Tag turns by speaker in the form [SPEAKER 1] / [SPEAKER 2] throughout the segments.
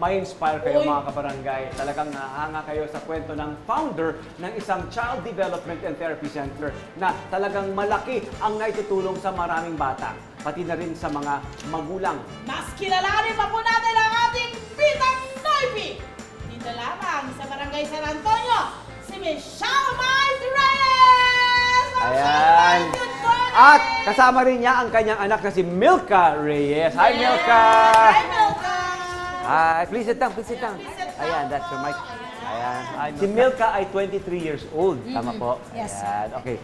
[SPEAKER 1] may-inspire kayo mga kabarangay. Talagang nahanga kayo sa kwento ng founder ng isang Child Development and Therapy Center na talagang malaki ang naitutulong sa maraming bata, pati na rin sa mga magulang.
[SPEAKER 2] Mas kilalanin pa po natin ang ating Pitang Noipi! Dito lamang sa Barangay San Antonio, si Michelle Miles Reyes!
[SPEAKER 1] Ayan.
[SPEAKER 2] Good morning!
[SPEAKER 1] At kasama rin niya ang kanyang anak na si Milka Reyes. Hi, Milka!
[SPEAKER 2] Hi, Milka!
[SPEAKER 1] Hi, please sit down, please sit down. Ayan, that's your mic. Ayan. Si Milka ay 23 years old. Tama po?
[SPEAKER 3] Yes.
[SPEAKER 1] Ayan, okay.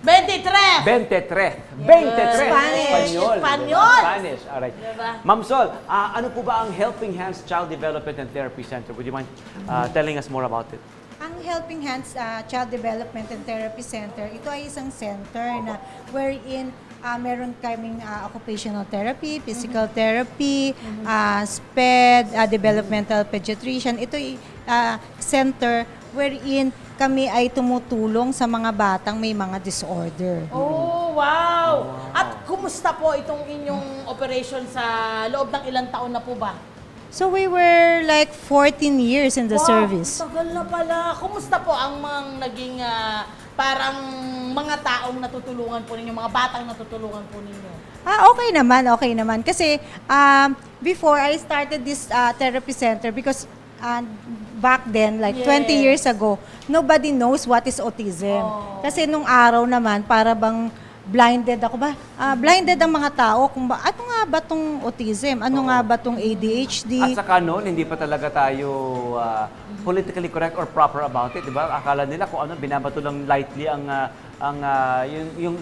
[SPEAKER 2] 23!
[SPEAKER 1] 23. 23.
[SPEAKER 3] Spanish.
[SPEAKER 1] Espanyol.
[SPEAKER 2] Espanyol.
[SPEAKER 1] Spanish. Alright.
[SPEAKER 2] Diba?
[SPEAKER 1] Ma'am Sol, ano po ba ang Helping Hands Child Development and Therapy Center? Would you mind telling us more about it?
[SPEAKER 3] Ang Helping Hands Child Development and Therapy Center, ito ay isang center na wherein meron kaming occupational therapy, physical therapy, SPED, developmental pediatrician. Ito ay center wherein kami ay tumutulong sa mga batang may mga disorder.
[SPEAKER 2] Oh, wow! At kumusta po itong inyong operation sa loob ng ilang taon na po ba?
[SPEAKER 3] So we were like 14 years in the service.
[SPEAKER 2] Tagal na pala. Kumusta po ang mga naging parang mga taong natutulungan po ninyo, mga batang natutulungan po ninyo?
[SPEAKER 3] Okay naman. Kasi before I started this therapy center because back then, like 20 years ago, nobody knows what is autism. Kasi nung araw naman, para bang blinded ako ba? Blinded ang mga tao kung ano nga ba tong autism? Ano nga ba tong ADHD?
[SPEAKER 1] At saka noon, hindi pa talaga tayo politically correct or proper about it, di ba? Akala nila kung ano, binabato lang lightly ang yung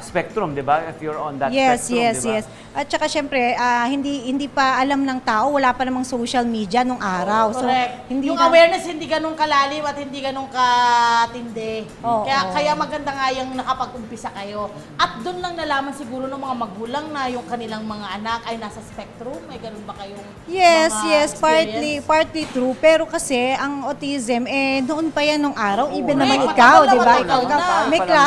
[SPEAKER 1] spectrum, di ba? If you're on that spectrum, di ba?
[SPEAKER 3] Yes. At saka syempre, hindi pa alam ng tao, wala pa namang social media nung araw. So,
[SPEAKER 2] Correct.
[SPEAKER 3] hindi
[SPEAKER 2] Yung
[SPEAKER 3] na-
[SPEAKER 2] awareness hindi ganun kalalim at hindi ganun katindi.
[SPEAKER 3] Oo.
[SPEAKER 2] Kaya maganda nga yung nakapag-umpisa kayo. At doon lang nalaman siguro ng mga magulang na yung kanilang mga anak ay nasa spectrum. May ganun ba kayong
[SPEAKER 3] Yes,
[SPEAKER 2] mga experience?
[SPEAKER 3] partly true. Pero kasi ang autism, noon pa yan nung araw, even
[SPEAKER 2] Correct.
[SPEAKER 3] naman
[SPEAKER 2] Matagal
[SPEAKER 3] ikaw,
[SPEAKER 2] na,
[SPEAKER 3] di ba?
[SPEAKER 2] matagal na.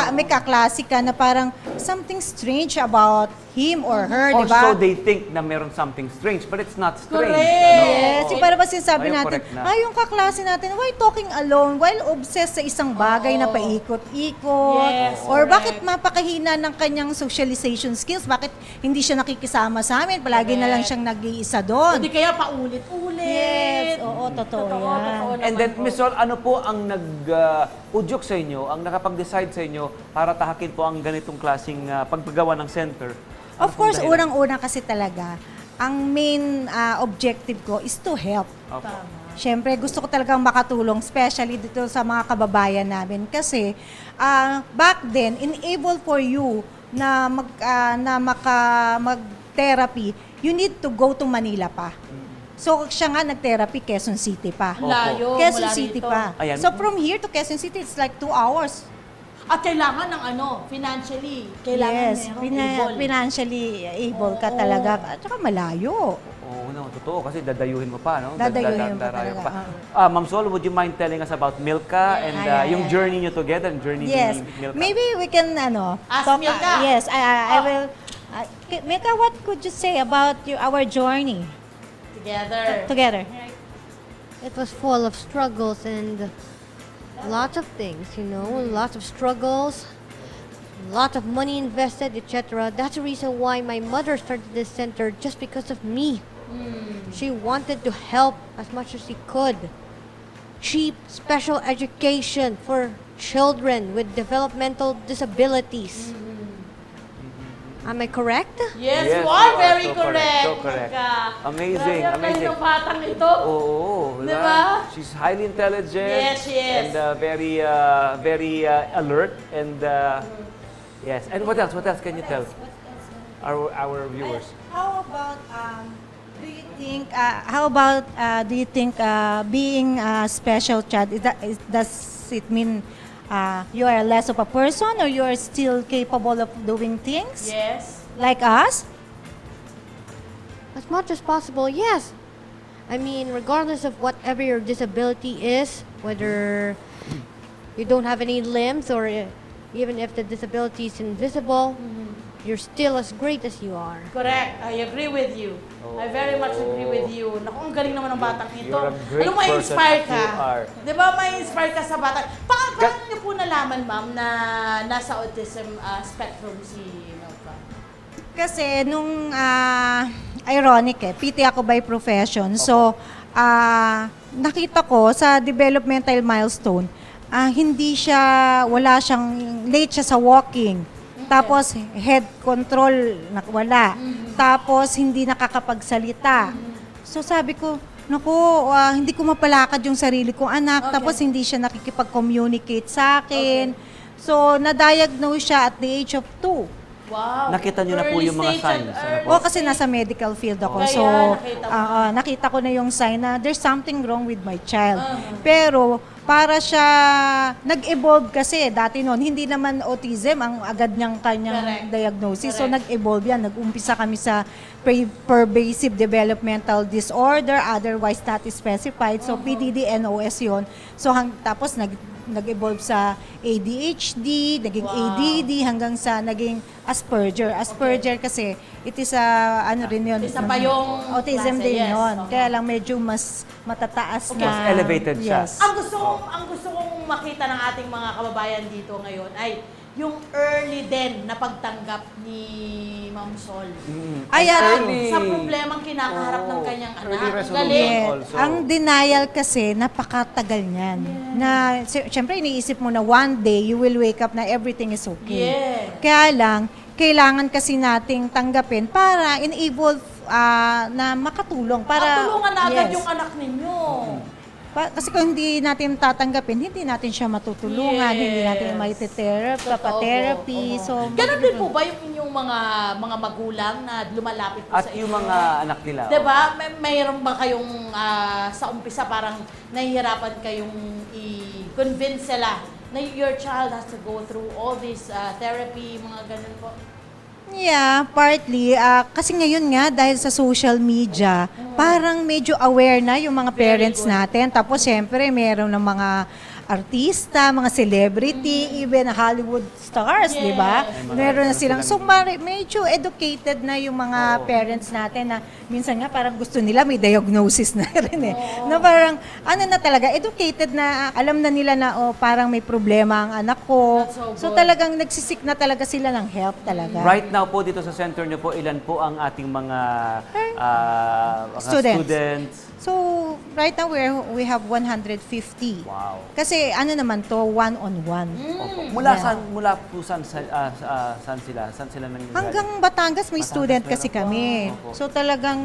[SPEAKER 3] May kaklase ka na parang something strange about him or her, di
[SPEAKER 1] Or
[SPEAKER 3] ba?
[SPEAKER 1] so they think na meron something strange, but it's not strange.
[SPEAKER 2] Correct.
[SPEAKER 3] Yes, yung para ba sinasabi
[SPEAKER 1] Ayun,
[SPEAKER 3] natin,
[SPEAKER 1] correct na.
[SPEAKER 3] yung kaklase natin, why talking alone while obsessed sa isang bagay na paikot-ikot?
[SPEAKER 2] Yes,
[SPEAKER 3] Or
[SPEAKER 2] correct.
[SPEAKER 3] bakit mapakahina ng kanyang socialization skills? Bakit hindi siya nakikisama sa amin? Palagi na lang siyang nag-iisa doon.
[SPEAKER 2] Hindi kaya paulit-ulit.
[SPEAKER 3] Yes, oo, totoo yan.
[SPEAKER 2] Totoo
[SPEAKER 1] And then,
[SPEAKER 2] naman po.
[SPEAKER 1] Miss Sol, ano po ang nag-udyok sa inyo, ang nakapag-decide sa inyo para tahakin po ang ganitong klaseng pagpagawa ng center? Ano
[SPEAKER 3] Of course,
[SPEAKER 1] pong dahilan?
[SPEAKER 3] unang-una kasi talaga, ang main objective ko is to help.
[SPEAKER 1] Opo.
[SPEAKER 3] Siyempre, gusto ko talagang makatulong, especially dito sa mga kababayan namin. Kasi, back then, enable for you na mag-therapy, you need to go to Manila pa. So, siya nga nag-therapy, Quezon City pa.
[SPEAKER 2] Layo,
[SPEAKER 3] Quezon
[SPEAKER 2] mula
[SPEAKER 3] City
[SPEAKER 2] rito.
[SPEAKER 3] pa.
[SPEAKER 1] Ayan.
[SPEAKER 3] So, from here to Quezon City, it's like 2 hours.
[SPEAKER 2] At kailangan ng financially. Kailangan
[SPEAKER 3] Yes,
[SPEAKER 2] merong able.
[SPEAKER 3] financially able ka talaga. At saka malayo.
[SPEAKER 1] Oo, no, totoo. Kasi dadayuhin mo pa, no?
[SPEAKER 3] Dadayuhin mo pa
[SPEAKER 1] Darayo
[SPEAKER 3] talaga,
[SPEAKER 1] Ma'am Sol, would you mind telling us about Milka and yung journey nyo together, and journey
[SPEAKER 3] Yes.
[SPEAKER 1] ni Milka?
[SPEAKER 3] Maybe we can
[SPEAKER 2] Ask
[SPEAKER 3] talk.
[SPEAKER 2] Milka.
[SPEAKER 3] Yes, I will. Milka, what could you say about our journey
[SPEAKER 2] Together.
[SPEAKER 4] It was full of struggles and lots of things, lots of struggles, lots of money invested, etc. That's the reason why my mother started this center, just because of me. She wanted to help as much as she could. Cheap special education for children with developmental disabilities. Am I correct?
[SPEAKER 2] Yes,
[SPEAKER 1] Yes,
[SPEAKER 2] you are
[SPEAKER 1] you are
[SPEAKER 2] very
[SPEAKER 1] so
[SPEAKER 2] correct.
[SPEAKER 1] correct, so correct.
[SPEAKER 2] Magka.
[SPEAKER 1] Amazing,
[SPEAKER 2] Grabe ang
[SPEAKER 1] amazing.
[SPEAKER 2] galing ng batang ito.
[SPEAKER 1] Oo,
[SPEAKER 2] Diba?
[SPEAKER 1] She's highly intelligent.
[SPEAKER 2] Yes, she is.
[SPEAKER 1] And very alert. And yes. And what else? What else can you tell our viewers?
[SPEAKER 3] How about do you think being a special child does it mean you are less of a person or you are still capable of doing things
[SPEAKER 2] Yes.
[SPEAKER 3] like us?
[SPEAKER 4] As much as possible, yes. I mean, regardless of whatever your disability is, whether you don't have any limbs or even if the disability is invisible, you're still as great as you are.
[SPEAKER 2] Correct. I agree with you. I very much agree with you. Naku, ang galing naman ng batang ito.
[SPEAKER 1] You're a great
[SPEAKER 2] Ano, ma-inspire
[SPEAKER 1] person as you are.
[SPEAKER 2] ka? Di ba, ma-inspire ka sa bata? Paano niyo po nalaman, ma'am, na nasa autism spectrum si Milka?
[SPEAKER 3] Kasi nung ironic PT ako by profession. So, nakita ko sa developmental milestone, wala siyang, late siya sa walking. Tapos, head control, wala. Tapos, hindi nakakapagsalita. So, sabi ko, naku, hindi ko mapalakad yung sarili kong anak.
[SPEAKER 2] Okay.
[SPEAKER 3] Tapos, hindi siya nakikipag-communicate sa akin. So, na-diagnose siya at the age of 2.
[SPEAKER 2] Wow.
[SPEAKER 1] Nakita niyo na po
[SPEAKER 2] Early
[SPEAKER 1] yung mga
[SPEAKER 2] stage
[SPEAKER 1] signs,
[SPEAKER 2] and
[SPEAKER 1] ano
[SPEAKER 2] early
[SPEAKER 1] po?
[SPEAKER 3] O, kasi nasa medical field ako.
[SPEAKER 2] Kaya,
[SPEAKER 3] So,
[SPEAKER 2] nakita mo.
[SPEAKER 3] nakita ko na yung sign na there's something wrong with my child.
[SPEAKER 2] Uh-huh.
[SPEAKER 3] Pero, para siya, nag-evolve kasi. Dati noon, hindi naman autism ang agad niyang kanyang
[SPEAKER 2] Correct.
[SPEAKER 3] diagnosis. So,
[SPEAKER 2] Correct.
[SPEAKER 3] nag-evolve yan. Nag-umpisa kami sa pervasive developmental disorder, otherwise not specified. So, PDD-NOS yun. So, tapos nag-evolve sa ADHD, naging
[SPEAKER 2] Wow.
[SPEAKER 3] ADD, hanggang sa naging Asperger. Asperger kasi, it is rin yun.
[SPEAKER 2] Isa pa yung
[SPEAKER 3] autism
[SPEAKER 2] klase,
[SPEAKER 3] din
[SPEAKER 2] yes.
[SPEAKER 3] yun.
[SPEAKER 2] Okay.
[SPEAKER 3] Kaya lang medyo mas matataas
[SPEAKER 2] Okay.
[SPEAKER 3] na.
[SPEAKER 1] Mas elevated siya.
[SPEAKER 3] Yes.
[SPEAKER 2] Ang gusto kong makita ng ating mga kababayan dito ngayon ay yung early din na pagtanggap ni Ma'am Sol.
[SPEAKER 3] Ay,
[SPEAKER 1] Early.
[SPEAKER 2] Sa problemang kinakaharap ng kanyang
[SPEAKER 1] Early
[SPEAKER 2] anak. Ang
[SPEAKER 1] resolution.
[SPEAKER 2] galing.
[SPEAKER 3] Yes.
[SPEAKER 1] Also.
[SPEAKER 3] Ang denial kasi, napakatagal niyan. Na, syempre, iniisip mo na one day, you will wake up na everything is okay.
[SPEAKER 2] Yeah.
[SPEAKER 3] Kaya lang, kailangan kasi nating tanggapin para enable na makatulong. Para,
[SPEAKER 2] Tulungan na agad
[SPEAKER 3] Yes.
[SPEAKER 2] yung anak ninyo.
[SPEAKER 3] Kasi kung hindi natin tatanggapin, hindi natin siya matutulungan, hindi natin may therapy. So,
[SPEAKER 2] Ganon din po ba yung inyong mga magulang na lumalapit po
[SPEAKER 1] At
[SPEAKER 2] sa
[SPEAKER 1] yung
[SPEAKER 2] inyo?
[SPEAKER 1] mga anak nila.
[SPEAKER 2] Diba? Mayroon ba kayong sa umpisa parang nahihirapan kayong i-convince sila na your child has to go through all this therapy, mga ganun po?
[SPEAKER 3] Yeah, partly. Kasi ngayon nga, dahil sa social media, parang medyo aware na yung mga parents
[SPEAKER 2] good.
[SPEAKER 3] natin. Tapos, syempre, meron ng mga artista, mga celebrity, even Hollywood stars, di ba?
[SPEAKER 2] Yes.
[SPEAKER 3] Meron na silang, so medyo educated na yung mga parents natin na minsan nga parang gusto nila may diagnosis na rin eh. Na parang, na talaga, educated na, alam na nila na, parang may problema ang anak ko.
[SPEAKER 2] That's so
[SPEAKER 3] So
[SPEAKER 2] good.
[SPEAKER 3] talagang nagsisik na talaga sila ng help talaga.
[SPEAKER 1] Right now po dito sa center niyo po, ilan po ang ating mga students?
[SPEAKER 3] So, right now we have 150.
[SPEAKER 1] Wow.
[SPEAKER 3] Kasi naman to, one-on-one.
[SPEAKER 1] Opo. Mula po saan sila? Saan sila nangyayari?
[SPEAKER 3] Hanggang Batangas may
[SPEAKER 1] Batangas
[SPEAKER 3] student
[SPEAKER 1] meron
[SPEAKER 3] kasi
[SPEAKER 1] pa.
[SPEAKER 3] kami.
[SPEAKER 1] Opo.
[SPEAKER 3] So talagang,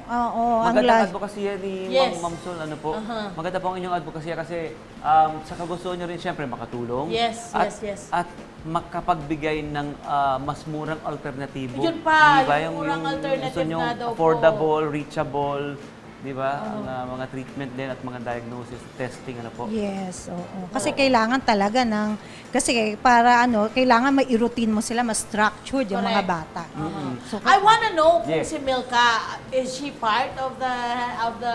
[SPEAKER 3] ang
[SPEAKER 1] Magandang
[SPEAKER 3] last.
[SPEAKER 1] advocacy yan ni
[SPEAKER 2] Yes.
[SPEAKER 1] Ma'am Sol, ano po.
[SPEAKER 2] Uh-huh.
[SPEAKER 1] Maganda po ang inyong advocacy kasi sa kagustuhan nyo rin siyempre makatulong.
[SPEAKER 2] Yes,
[SPEAKER 1] at,
[SPEAKER 2] yes.
[SPEAKER 1] At makapagbigay ng mas murang alternatibo.
[SPEAKER 2] Yun pa,
[SPEAKER 1] Di ba?
[SPEAKER 2] yung murang alternative
[SPEAKER 1] gusto nyo
[SPEAKER 2] na daw po.
[SPEAKER 1] affordable, reachable, di ba? Ang mga treatment din at mga diagnosis, testing, ano po.
[SPEAKER 3] Yes, oo. Kasi kailangan talaga kasi para kailangan may routine mo sila, mas structured yung mga
[SPEAKER 2] Correct.
[SPEAKER 3] bata. So,
[SPEAKER 2] I wanna know kung
[SPEAKER 1] Yes.
[SPEAKER 2] si Milka, is she part of the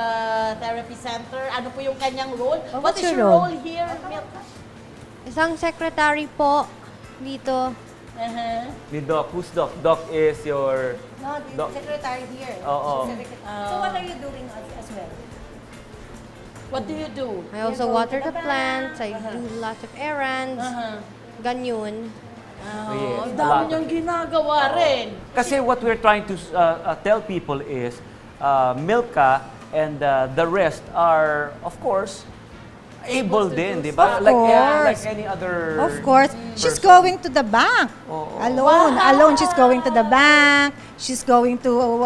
[SPEAKER 2] therapy center? Ano po yung kanyang role?
[SPEAKER 3] Oh,
[SPEAKER 2] What
[SPEAKER 3] what's
[SPEAKER 2] is
[SPEAKER 3] your
[SPEAKER 2] your
[SPEAKER 3] role?
[SPEAKER 2] role here, Milka?
[SPEAKER 4] Isang secretary po dito.
[SPEAKER 2] Uh-huh.
[SPEAKER 1] Ni Doc, who's Doc? Doc is your...
[SPEAKER 3] no, the
[SPEAKER 1] Doc.
[SPEAKER 3] secretary here.
[SPEAKER 1] Oo.
[SPEAKER 3] So what are you doing as well?
[SPEAKER 2] What do you do?
[SPEAKER 4] I also water the plants. I do lots of errands.
[SPEAKER 2] Uh-huh.
[SPEAKER 4] Ganyan.
[SPEAKER 1] Oh, yes,
[SPEAKER 2] Ang
[SPEAKER 1] a lot
[SPEAKER 2] dami
[SPEAKER 1] of
[SPEAKER 2] niyang
[SPEAKER 1] it.
[SPEAKER 2] ginagawa rin.
[SPEAKER 1] Kasi what we're trying to tell people is Milka and the rest are, of course, able
[SPEAKER 2] to
[SPEAKER 1] din,
[SPEAKER 2] do
[SPEAKER 1] di ba?
[SPEAKER 3] Of
[SPEAKER 1] Like
[SPEAKER 3] course.
[SPEAKER 1] any other
[SPEAKER 3] Of course. She's
[SPEAKER 1] person.
[SPEAKER 3] going to the bank.
[SPEAKER 1] Oo.
[SPEAKER 3] Alone.
[SPEAKER 2] Wow.
[SPEAKER 3] Alone. She's going to the bank. She's going to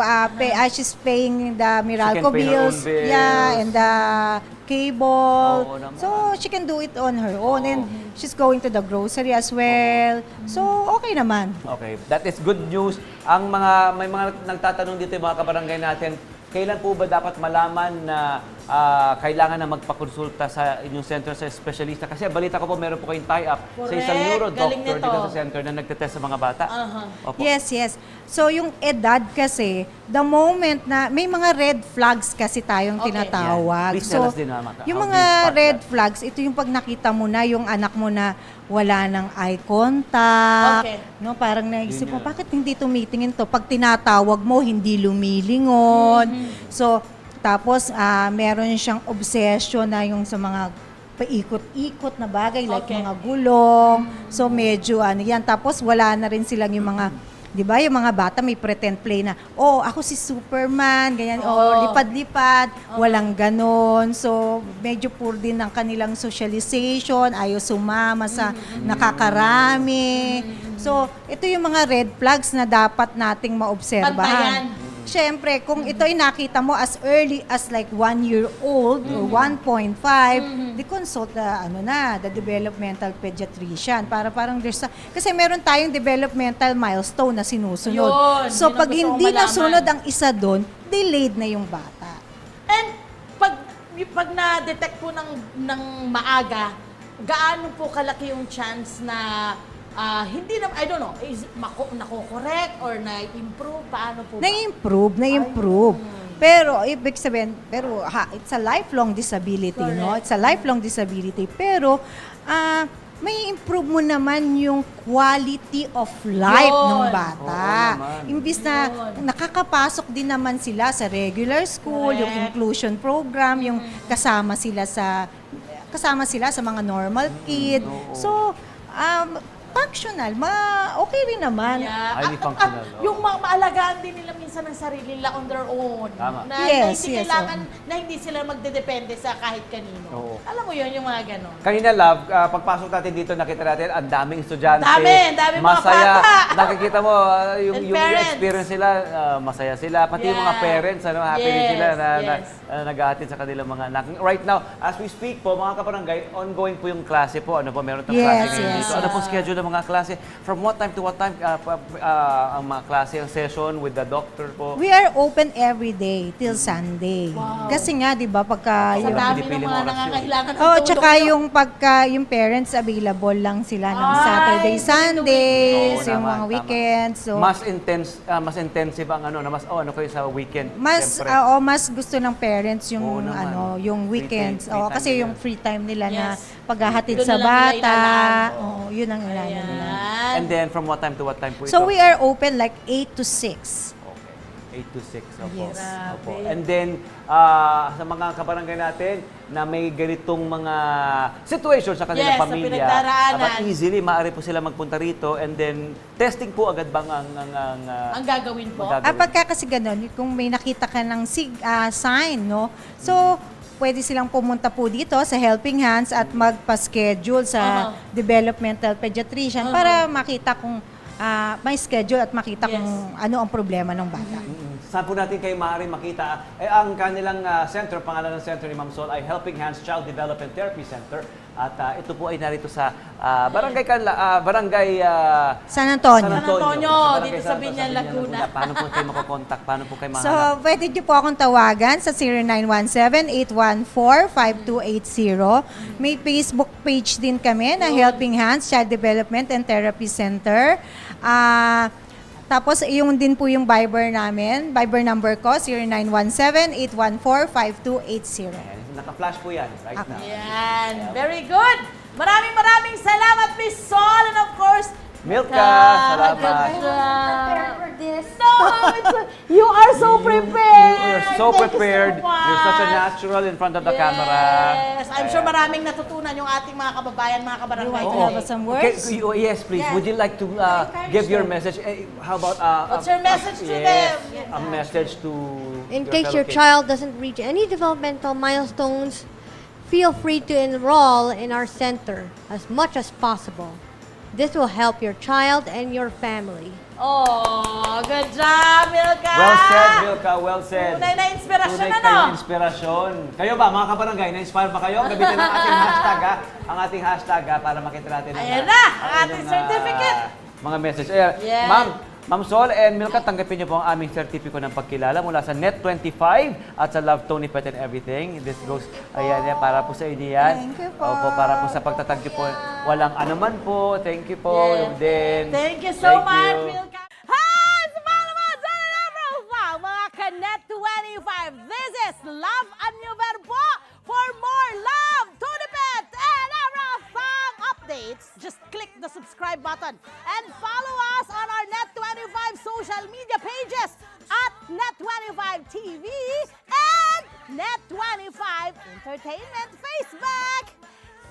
[SPEAKER 3] she's paying the Meralco
[SPEAKER 1] pay her own
[SPEAKER 3] bills.
[SPEAKER 1] bills.
[SPEAKER 3] Yeah, and the cable.
[SPEAKER 1] Oo naman.
[SPEAKER 3] So, she can do it on her own. And she's going to the grocery as well. So, okay naman.
[SPEAKER 1] Okay, that is good news. May mga nagtatanong dito yung mga kabarangay natin, kailan po ba dapat malaman na kailangan na magpakonsulta sa inyong center sa espesyalista? Kasi balita ko po, meron po kayong tie-up sa isang
[SPEAKER 2] Correct.
[SPEAKER 1] neurodoctor
[SPEAKER 2] Galing
[SPEAKER 1] dito
[SPEAKER 2] nito.
[SPEAKER 1] sa center na nagtetest sa mga bata. Opo.
[SPEAKER 3] Yes, yes. So yung edad kasi, the moment na may mga red flags kasi tayong
[SPEAKER 2] Okay.
[SPEAKER 3] tinatawag.
[SPEAKER 1] Yan. Please tell
[SPEAKER 3] So
[SPEAKER 1] us din, Mama,
[SPEAKER 3] yung
[SPEAKER 1] how do
[SPEAKER 3] mga
[SPEAKER 1] you spot
[SPEAKER 3] red
[SPEAKER 1] that?
[SPEAKER 3] flags, ito yung pag nakita mo na yung anak mo na wala ng eye contact.
[SPEAKER 2] Okay.
[SPEAKER 3] No, parang naisip
[SPEAKER 1] Yun
[SPEAKER 3] mo,
[SPEAKER 1] yun.
[SPEAKER 3] bakit hindi tumitingin to? Pag tinatawag mo, hindi lumilingon. So, tapos meron siyang obsession na yung sa mga paikot-ikot na bagay, like
[SPEAKER 2] Okay.
[SPEAKER 3] mga gulong. So, medyo ano yan. Tapos, wala na rin silang yung mga, di ba, yung mga bata may pretend play na, oh, ako si Superman, ganyan, oh, lipad-lipad, walang ganon. So, medyo poor din ang kanilang socialization, ayaw sumama sa nakakarami. So, ito yung mga red flags na dapat nating maobserbahan.
[SPEAKER 2] Bantayan.
[SPEAKER 3] Siyempre, kung ito ay nakita mo as early as like 1 year old or 1.5, di consult the developmental pediatrician para parang there's kasi meron tayong developmental milestone na sinusunod.
[SPEAKER 2] Yun,
[SPEAKER 3] So
[SPEAKER 2] yun ang
[SPEAKER 3] pag
[SPEAKER 2] gusto kong
[SPEAKER 3] hindi
[SPEAKER 2] malaman.
[SPEAKER 3] nasunod ang isa doon, delayed na yung bata.
[SPEAKER 2] And pag na-detect po ng maaga, gaano po kalaki yung chance na hindi na, I don't know, is nako-correct or na-improve? Paano po ba?
[SPEAKER 3] Na-improve. Pero, ibig sabihin, it's a lifelong disability, no?
[SPEAKER 2] Correct.
[SPEAKER 3] It's a lifelong disability. Pero, may improve mo naman yung quality of life
[SPEAKER 2] Yun.
[SPEAKER 3] ng bata.
[SPEAKER 1] Oo naman.
[SPEAKER 3] Imbis na
[SPEAKER 2] Yun.
[SPEAKER 3] nakakapasok din naman sila sa regular school, yung
[SPEAKER 2] Correct.
[SPEAKER 3] inclusion program, yung kasama sila sa mga normal kid. So, functional, okay rin naman.
[SPEAKER 2] Yeah.
[SPEAKER 1] Highly
[SPEAKER 2] At
[SPEAKER 1] functional, oo.
[SPEAKER 2] yung maalagaan din nila minsan ng sarili nila on their own.
[SPEAKER 1] Tama.
[SPEAKER 2] Na,
[SPEAKER 3] Yes,
[SPEAKER 2] hindi
[SPEAKER 3] yes,
[SPEAKER 2] kailangan, na hindi sila magdedepende sa kahit kanino.
[SPEAKER 1] Oo.
[SPEAKER 2] Alam mo yun, yung mga ganon.
[SPEAKER 1] Kanina, Love, pagpasok natin dito, nakita natin ang daming estudyante.
[SPEAKER 2] Ang dami mga
[SPEAKER 1] masaya.
[SPEAKER 2] bata.
[SPEAKER 1] Nakikita mo, yung,
[SPEAKER 2] And
[SPEAKER 1] yung
[SPEAKER 2] parents.
[SPEAKER 1] experience nila, masaya sila. Pati yung mga
[SPEAKER 2] Yeah.
[SPEAKER 1] parents, happy din
[SPEAKER 2] Yes,
[SPEAKER 1] sila na,
[SPEAKER 2] yes.
[SPEAKER 1] nag-aatid sa kanilang mga anak. Right now, as we speak po, mga kabarangay, ongoing po yung klase po. Ano po, meron tayong
[SPEAKER 3] Yes,
[SPEAKER 1] klase ngayon
[SPEAKER 3] yes.
[SPEAKER 1] dito. Ano po schedule ng mga klase? From what time to what time ang mga klase, ang session with the doctor po?
[SPEAKER 3] We are open every day till Sunday.
[SPEAKER 2] Wow.
[SPEAKER 3] Kasi nga, di ba, pagka
[SPEAKER 2] Sa
[SPEAKER 1] Yung
[SPEAKER 2] dami ng
[SPEAKER 1] pinipiling
[SPEAKER 2] mga
[SPEAKER 1] oras yun.
[SPEAKER 2] nangangailangan ng
[SPEAKER 3] Oh,
[SPEAKER 2] tulong
[SPEAKER 3] tsaka
[SPEAKER 2] nyo.
[SPEAKER 3] yung pagka yung parents available lang sila ng
[SPEAKER 2] Ay,
[SPEAKER 3] Saturday,
[SPEAKER 2] during the
[SPEAKER 3] Sundays,
[SPEAKER 1] Oo,
[SPEAKER 3] yung
[SPEAKER 1] naman,
[SPEAKER 3] mga
[SPEAKER 1] tama.
[SPEAKER 3] weekends. So
[SPEAKER 1] Mas intensive ang ano, na mas kayo sa weekend.
[SPEAKER 3] mas
[SPEAKER 1] siyempre.
[SPEAKER 3] mas gusto ng parents yung
[SPEAKER 1] Oo naman.
[SPEAKER 3] yung
[SPEAKER 1] Free
[SPEAKER 3] weekends.
[SPEAKER 1] time
[SPEAKER 3] Kasi
[SPEAKER 1] nila.
[SPEAKER 3] yung free time nila na
[SPEAKER 2] Yes.
[SPEAKER 3] paghahatid
[SPEAKER 2] Doon
[SPEAKER 3] sa
[SPEAKER 2] na lang nila
[SPEAKER 3] bata.
[SPEAKER 2] ilalaan.
[SPEAKER 3] Oh, yun ang ilalaan nila.
[SPEAKER 2] Ayan.
[SPEAKER 1] And then, from what time to what time po ito?
[SPEAKER 3] So we are open like 8 to 6.
[SPEAKER 1] Okay. 8 to 6. Opo.
[SPEAKER 3] Yes.
[SPEAKER 1] Opo.
[SPEAKER 2] Grabe.
[SPEAKER 1] And then, sa mga kabarangay natin na may ganitong mga situation sa kanilang
[SPEAKER 2] Yes, sa
[SPEAKER 1] pamilya,
[SPEAKER 2] pinagdaraanan.
[SPEAKER 1] but easily, maaari po sila magpunta rito and then, testing po agad bang
[SPEAKER 2] Ang gagawin po?
[SPEAKER 1] Magagawin.
[SPEAKER 3] Pagka kasi ganun, kung may nakita ka ng sign, no? So, pwede silang pumunta po dito sa Helping Hands at magpa-schedule sa developmental pediatrician para makita kung may schedule at makita
[SPEAKER 2] Yes.
[SPEAKER 3] kung ano ang problema ng bata.
[SPEAKER 1] Saan po natin kayo maaari makita? Ang kanilang center, pangalan ng center ni Ma'am Sol ay Helping Hands Child Development Therapy Center. At ito po ay narito sa Barangay
[SPEAKER 3] San Antonio.
[SPEAKER 1] San Antonio,
[SPEAKER 2] Barangay
[SPEAKER 1] dito
[SPEAKER 2] sa Binyan, Laguna.
[SPEAKER 1] Paano po kayo makokontak? Paano po kayo
[SPEAKER 3] So,
[SPEAKER 1] mahanap?
[SPEAKER 3] pwede niyo po akong tawagan sa 0917-814-5280. May Facebook page din kami na Helping Hands Child Development and Therapy Center. Tapos, yung din po yung Viber namin. Viber number ko, 0917-814-5280.
[SPEAKER 1] Ayan, naka-flash po yan right now.
[SPEAKER 2] Yan. Very good. Maraming salamat, Miss Sol. And of course,
[SPEAKER 1] Milka,
[SPEAKER 2] Good
[SPEAKER 1] salamat.
[SPEAKER 2] job.
[SPEAKER 4] for this.
[SPEAKER 2] No, you are so prepared.
[SPEAKER 1] You're so
[SPEAKER 2] Thank you
[SPEAKER 1] prepared. You're such a
[SPEAKER 2] much.
[SPEAKER 1] natural in front of the
[SPEAKER 2] Yes.
[SPEAKER 1] camera.
[SPEAKER 2] I'm sure maraming natutunan yung ating mga kababayan, mga kabarangay.
[SPEAKER 3] You want to
[SPEAKER 2] today.
[SPEAKER 3] have some
[SPEAKER 1] Okay,
[SPEAKER 3] words?
[SPEAKER 1] yes, please.
[SPEAKER 3] Yeah.
[SPEAKER 1] Would you like to give your message? How about
[SPEAKER 2] What's your message to
[SPEAKER 1] yes,
[SPEAKER 2] them?
[SPEAKER 1] a message to
[SPEAKER 4] In
[SPEAKER 1] your
[SPEAKER 4] case
[SPEAKER 1] fellow
[SPEAKER 4] your
[SPEAKER 1] kids.
[SPEAKER 4] child doesn't reach any developmental milestones, feel free to enroll in our center as much as possible. This will help your child and your family.
[SPEAKER 2] Oh, good job, Milka.
[SPEAKER 1] Well said, Milka. Well said.
[SPEAKER 2] Tunay na inspirasyon,
[SPEAKER 1] Tunay
[SPEAKER 2] ano?
[SPEAKER 1] kayong inspirasyon. Kayo ba, mga kabarangay, na-inspire ba kayo? Gamitin ang ating hashtag, ang ating hashtag, para makita natin
[SPEAKER 2] Ayan na, ang ating
[SPEAKER 1] inyong,
[SPEAKER 2] certificate.
[SPEAKER 1] mga message. Ayan.
[SPEAKER 2] Yes.
[SPEAKER 1] Ma'am, Ma'am Sol and Milka, tanggapin niyo po ang aming sertipiko ng pagkilala mula sa Net25 at sa Love Tony Pet and Everything. This goes, ayan, yan, para po sa inyo yan.
[SPEAKER 3] Thank you po.
[SPEAKER 1] Opo, para po sa pagtatag niyo po. Walang anuman po. Thank you po.
[SPEAKER 2] Yeah.
[SPEAKER 1] Din.
[SPEAKER 2] Thank you so
[SPEAKER 1] Thank
[SPEAKER 2] much,
[SPEAKER 1] you.
[SPEAKER 2] Milka. Hi! Sa mga naman, sa profile, mga Kanet 25. This is Love and New Verbo. For more love, Tony Pet, and everything updates, just click the subscribe button and follow us on our Net25 social media pages at Net25 TV and Net25 Entertainment Facebook.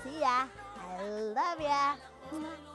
[SPEAKER 2] See ya. I love ya.